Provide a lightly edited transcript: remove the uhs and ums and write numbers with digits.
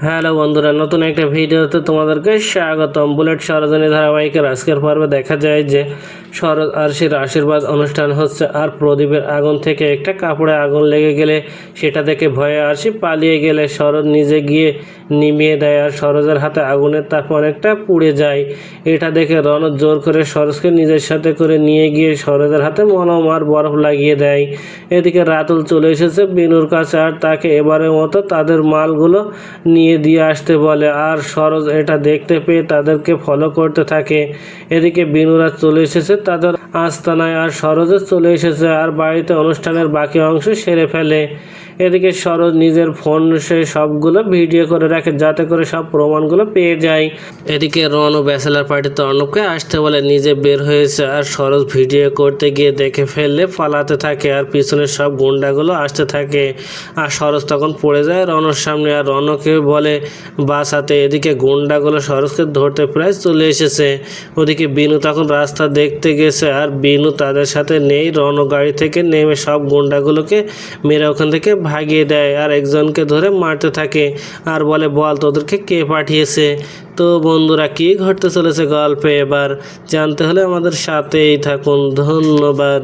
Hello বন্ধুরা, নতুন একটা ভিডিওতে তোমাদেরকে স্বাগতম। বুলেট সরোজিনী ধারাবাহিকের আজকের পর্বে দেখা যায় যে শরৎ আরশির আশীর্বাদ অনুষ্ঠান হচ্ছে, আর প্রদীপের আগুন থেকে একটা কাপড়ে আগুন লেগে গেলে সেটা দেখে ভয়ে আরশি পালিয়ে গেলে শরৎ নিজে গিয়ে নিভিয়ে দেয়, আর সরোজের হাতে আগুনের তাপ অনেকটা পুড়ে যায়। এটা দেখে রণত জোর করে সরোজকে নিজের সাথে করে নিয়ে গিয়ে সরোজের হাতে মলম আর বরফ লাগিয়ে দেয়। এদিকে রাতুল চলে এসেছে বিনুর কাছে, আর তাকে এবারের মতো তাদের মালগুলো নিয়ে দিয়ে আসতে বলে, আর সরোজ এটা দেখতে পেয়ে তাদেরকে ফলো করতে থাকে। এদিকে বিনুরা চলে এসেছে তাদের আস্তানায়, আর সরোজও চলে এসেছে আর বাড়িতে অনুষ্ঠানের বাকি অংশ সেরে ফেলে। এদিকে সরোজ নিজের ফোন সে সবগুলো ভিডিও করে রাখে যাতে করে সব প্রমাণগুলো পেয়ে যায়। এদিকে রন ও ব্যাচেলার পার্টিতে অর্ণবকে আসতে বলে নিজে বের হয়েছে, আর সরোজ ভিডিও করতে গিয়ে দেখে ফেললে পালাতে থাকে, আর পিছনের সব গুন্ডাগুলো আসতে থাকে। আর সরোজ তখন পড়ে যায় রনর সামনে, আর রনকে বলে বাঁচাতে। এদিকে গুন্ডাগুলো সরোজকে ধরতে প্রায় চলে এসেছে। ওদিকে বিনু তখন রাস্তা দেখতে গেছে, আর বিনু তাদের সাথে নেই। রন গাড়ি থেকে নেমে সব গুন্ডাগুলোকে মেরে ওখান থেকে ভাগিয়ে দেয়, আর একজনকে ধরে মারতে থাকে আর বলে, বল তোদেরকে কে পাঠিয়েছে। তো বন্ধুরা, কি ঘটতে চলেছে গল্পে এবার জানতে হলে আমাদের সাথেই থাকুন। ধন্যবাদ।